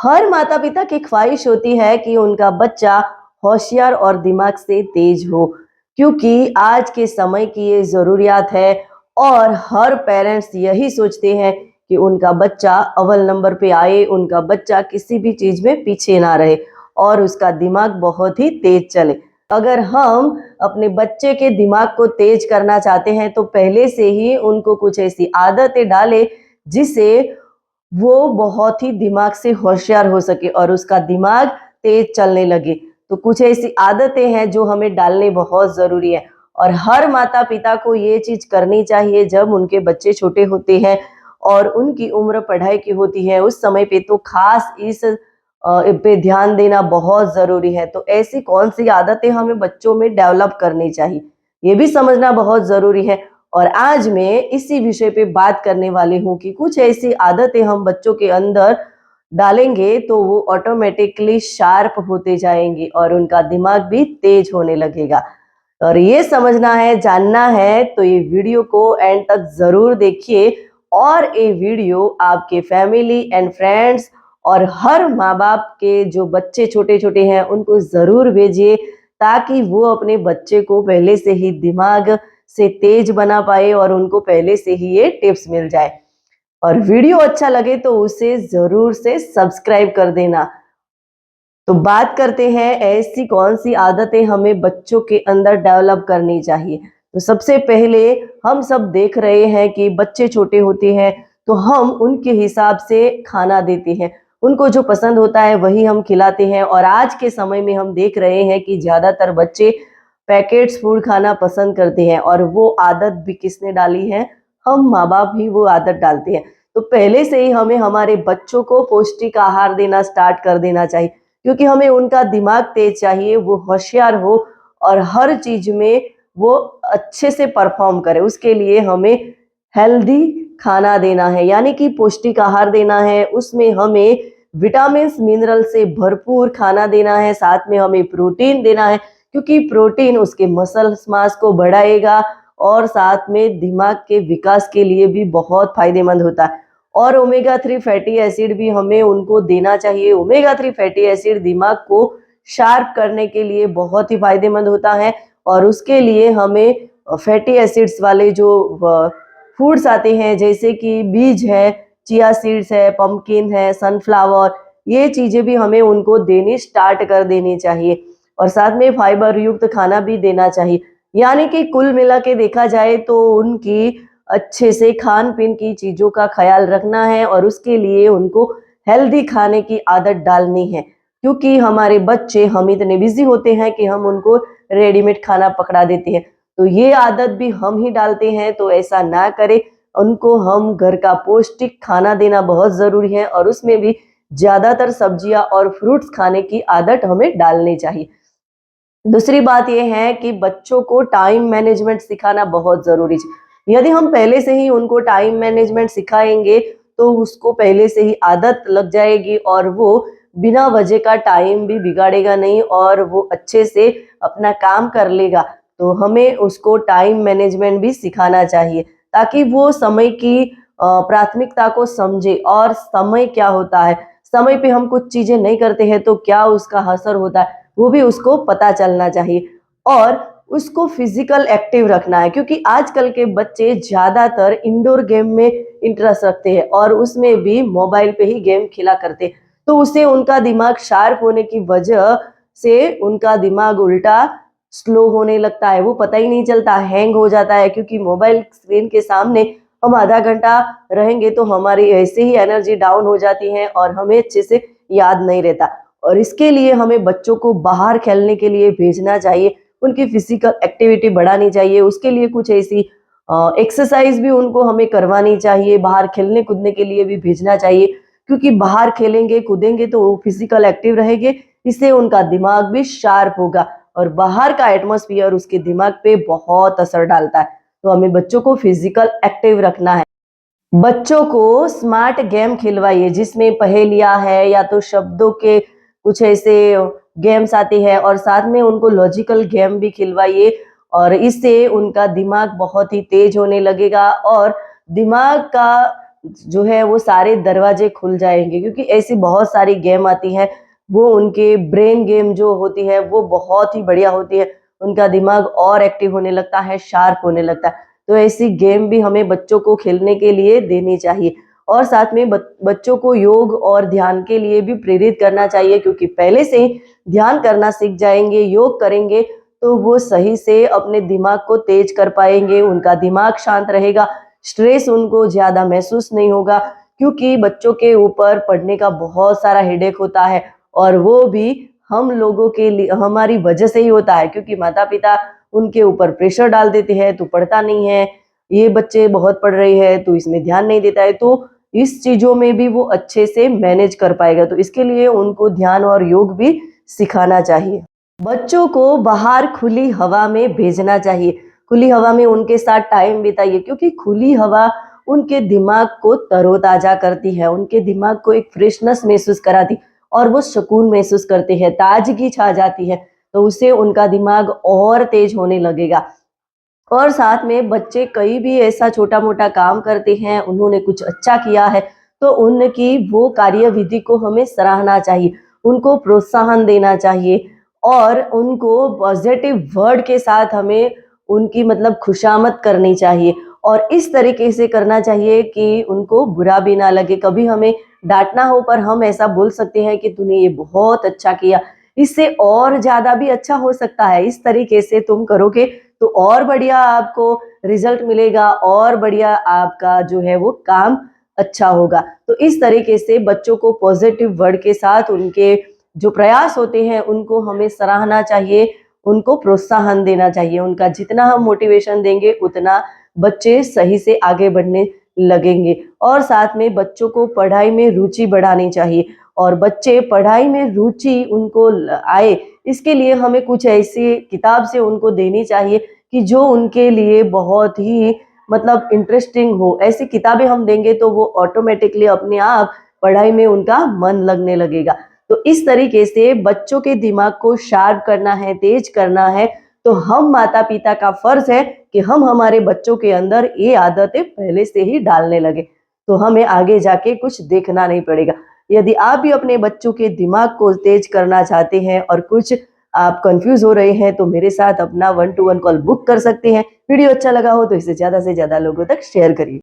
हर माता पिता की ख्वाहिश होती है कि उनका बच्चा होशियार और दिमाग से तेज हो, क्योंकि आज के समय की ये ज़रूरियात है। और हर पेरेंट्स यही सोचते हैं कि उनका बच्चा अव्वल नंबर पे आए, उनका बच्चा किसी भी चीज़ में पीछे ना रहे और उसका दिमाग बहुत ही तेज चले। अगर हम अपने बच्चे के दिमाग को तेज करना चाहते हैं तो पहले से ही उनको कुछ ऐसी आदतें डालें जिससे वो बहुत ही दिमाग से होशियार हो सके और उसका दिमाग तेज चलने लगे। तो कुछ ऐसी आदतें हैं जो हमें डालनी बहुत ज़रूरी है और हर माता-पिता को ये चीज़ करनी चाहिए जब उनके बच्चे छोटे होते हैं और उनकी उम्र पढ़ाई की होती है, उस समय पे तो ख़ास इस पे ध्यान देना बहुत ज़रूरी है। तो ऐसी कौन-सी आदतें हमें बच्चों में डेवलप करनी चाहिए, ये भी समझना बहुत ज़रूरी है। और आज मैं इसी विषय पे बात करने वाली हूँ कि कुछ ऐसी आदतें हम बच्चों के अंदर डालेंगे तो वो ऑटोमेटिकली शार्प होते जाएंगे और उनका दिमाग भी तेज होने लगेगा। और ये समझना है, जानना है तो ये वीडियो को एंड तक ज़रूर देखिए और ये वीडियो आपके फैमिली एंड फ्रेंड्स और हर माँ बाप के जो बच्चे छोटे-छोटे हैं उनको ज़रूर भेजिए ताकि वो अपने बच्चे को पहले से ही दिमाग से तेज बना पाए और उनको पहले से ही ये टिप्स मिल जाए। और वीडियो अच्छा लगे तो उसे ज़रूर से सब्सक्राइब कर देना। तो बात करते हैं ऐसी कौन-सी आदतें हमें बच्चों के अंदर डेवलप करनी चाहिए। तो सबसे पहले हम सब देख रहे हैं कि बच्चे छोटे होते हैं तो हम उनके हिसाब से खाना देते हैं। उनको जो पसंद होता है वही हम खिलाते हैं और आज के समय में हम देख रहे हैं कि ज़्यादातर बच्चे पैकेट्स फूड खाना पसंद करते हैं और वो आदत भी किसने डाली है? हम माँ-बाप ही वो आदत डालते हैं। तो पहले से ही हमें हमारे बच्चों को पौष्टिक आहार देना स्टार्ट कर देना चाहिए। क्योंकि हमें उनका दिमाग तेज चाहिए, वो होशियार हो और हर चीज़ में वो अच्छे से परफ़ॉर्म करे। उसके लिए हमें हेल्दी खाना देना है, यानी कि पौष्टिक आहार देना है। उसमें हमें विटामिन्स, मिनरल से भरपूर खाना देना है, साथ में हमें प्रोटीन देना है, क्योंकि प्रोटीन उसके मसल्स मास को बढ़ाएगा और साथ में दिमाग के विकास के लिए भी बहुत फ़ायदेमंद होता है। और ओमेगा 3 फैटी एसिड भी हमें उनको देना चाहिए। ओमेगा 3 फैटी एसिड दिमाग को शार्प करने के लिए बहुत ही फ़ायदेमंद होता है और उसके लिए हमें फैटी एसिड्स वाले जो फूड्स आते हैं जैसे कि बीज है, चिया सीड्स है, पम्पकिन है, सनफ्लावर, ये चीज़ें भी हमें उनको देनी स्टार्ट कर देनी चाहिए और साथ में फाइबर युक्त खाना भी देना चाहिए। यानी कि कुल मिला के देखा जाए तो उनकी अच्छे से खान-पीन की चीज़ों का ख़्याल रखना है और उसके लिए उनको हेल्दी खाने की आदत डालनी है। क्योंकि हमारे बच्चे हम इतने बिज़ी होते हैं कि हम उनको रेडीमेड खाना पकड़ा देते हैं। तो ये आदत भी हम ही डालते हैं, तो ऐसा ना करें। उनको हम घर का पौष्टिक खाना देना बहुत ज़रूरी है और उसमें भी ज़्यादातर सब्जियाँ और फ्रूट्स खाने की आदत हमें डालनी चाहिए। दूसरी बात ये है कि बच्चों को टाइम मैनेजमेंट सिखाना बहुत ज़रूरी है। यदि हम पहले से ही उनको टाइम मैनेजमेंट सिखाएँगे, तो उसको पहले से ही आदत लग जाएगी और वो बिना वजह का टाइम भी बिगाड़ेगा नहीं और वो अच्छे से अपना काम कर लेगा। तो हमें उसको टाइम मैनेजमेंट भी सिखाना चाहिए, ताकि वो समय की प्राथमिकता को समझे और समय क्या होता है, समय पे हम कुछ चीज़ें नहीं करते हैं तो क्या उसका असर होता है, वो भी उसको पता चलना चाहिए। और उसको फिजिकल एक्टिव रखना है, क्योंकि आजकल के बच्चे ज़्यादातर इंडोर गेम में इंटरेस्ट रखते हैं और उसमें भी मोबाइल पे ही गेम खेला करते हैं। तो उससे उनका दिमाग शार्प होने की वजह से उनका दिमाग उल्टा स्लो होने लगता है, वो पता ही नहीं चलता, हैंग हो जाता है। क्योंकि मोबाइल स्क्रीन के सामने हम आधा घंटा रहेंगे तो हमारी ऐसे ही एनर्जी डाउन हो जाती है और हमें अच्छे से याद नहीं रहता। और इसके लिए हमें बच्चों को बाहर खेलने के लिए भेजना चाहिए, उनकी फिजिकल एक्टिविटी बढ़ानी चाहिए। उसके लिए कुछ ऐसी एक्सरसाइज भी उनको हमें करवानी चाहिए, बाहर खेलने कूदने के लिए भी भेजना चाहिए, क्योंकि बाहर खेलेंगे कूदेंगे तो वो फिजिकल एक्टिव रहेंगे, इससे उनका दिमाग भी शार्प होगा और बाहर का एटमॉस्फेयर उसके दिमाग पे बहुत असर डालता है। तो हमें बच्चों को फिजिकल एक्टिव रखना है। बच्चों को स्मार्ट गेम खिलवाइए जिसमें पहेलियाँ है या तो शब्दों के कुछ ऐसे गेम्स आते हैं और साथ में उनको लॉजिकल गेम भी खिलवाइए और इससे उनका दिमाग बहुत ही तेज होने लगेगा और दिमाग का जो है वो सारे दरवाजे खुल जाएंगे, क्योंकि ऐसी बहुत सारी गेम आती हैं, वो उनके ब्रेन गेम जो होती है वो बहुत ही बढ़िया होती है, उनका दिमाग और एक्टिव होने लगता है, शार्प होने लगता है। तो ऐसी गेम भी हमें बच्चों को खेलने के लिए देनी चाहिए। और साथ में बच्चों को योग और ध्यान के लिए भी प्रेरित करना चाहिए, क्योंकि पहले से ही ध्यान करना सीख जाएंगे, योग करेंगे, तो वो सही से अपने दिमाग को तेज कर पाएंगे, उनका दिमाग शांत रहेगा, स्ट्रेस उनको ज़्यादा महसूस नहीं होगा, क्योंकि बच्चों के ऊपर पढ़ने का बहुत सारा हेडेक होता है, और वो भी हम लोगों के लिए हमारी वजह से ही होता है, क्योंकि माता-पिता उनके ऊपर प्रेशर डाल देते हैं, "तू पढ़ता नहीं है, ये बच्चे बहुत पढ़ रही है, तू इसमें ध्यान नहीं देता है।" तो इस चीज़ों में भी वो अच्छे से मैनेज कर पाएगा। तो इसके लिए उनको ध्यान और योग भी सिखाना चाहिए। बच्चों को बाहर खुली हवा में भेजना चाहिए, खुली हवा में उनके साथ टाइम बिताइए, क्योंकि खुली हवा उनके दिमाग को तरोताज़ा करती है, उनके दिमाग को एक फ्रेशनेस महसूस कराती, और वो सुकून महसूस करते हैं, ताजगी छा जाती है, तो उससे उनका दिमाग और तेज होने लगेगा। और साथ में बच्चे कहीं भी ऐसा छोटा-मोटा काम करते हैं, उन्होंने कुछ अच्छा किया है, तो उनकी वो कार्यविधि को हमें सराहना चाहिए, उनको प्रोत्साहन देना चाहिए, और उनको पॉज़िटिव वर्ड के साथ हमें उनकी मतलब खुशामद करनी चाहिए, और इस तरीके से करना चाहिए कि उनको बुरा भी ना लगे। कभी हमें डाँटना हो पर हम ऐसा बोल सकते हैं कि तूने ये बहुत अच्छा किया, इससे और ज़्यादा भी अच्छा हो सकता है, इस तरीके से तुम करोगे तो और बढ़िया आपको रिजल्ट मिलेगा, और बढ़िया आपका जो है वो काम अच्छा होगा। तो इस तरीके से बच्चों को पॉजिटिव वर्ड के साथ उनके जो प्रयास होते हैं उनको हमें सराहना चाहिए, उनको प्रोत्साहन देना चाहिए। उनका जितना हम मोटिवेशन देंगे उतना बच्चे सही से आगे बढ़ने लगेंगे। और साथ में बच्चों को पढ़ाई में रुचि बढ़ानी चाहिए, और बच्चे पढ़ाई में रुचि उनको आए, इसके लिए हमें कुछ ऐसी किताब से उनको देनी चाहिए कि जो उनके लिए बहुत ही मतलब इंटरेस्टिंग हो। ऐसी किताबें हम देंगे तो वो ऑटोमेटिकली अपने आप पढ़ाई में उनका मन लगने लगेगा। तो इस तरीके से बच्चों के दिमाग को शार्प करना है, तेज करना है, तो हम माता-पिता का फर्ज है कि हम हमारे बच्चों के अंदर ये आदतें पहले से ही डालने लगे, तो हमें आगे जाके कुछ देखना नहीं पड़ेगा। यदि आप भी अपने बच्चों के दिमाग को तेज करना चाहते हैं और कुछ आप कंफ्यूज हो रहे हैं, तो मेरे साथ अपना 1 टू 1 कॉल बुक कर सकते हैं। वीडियो अच्छा लगा हो तो इसे ज़्यादा से ज़्यादा लोगों तक शेयर करिए।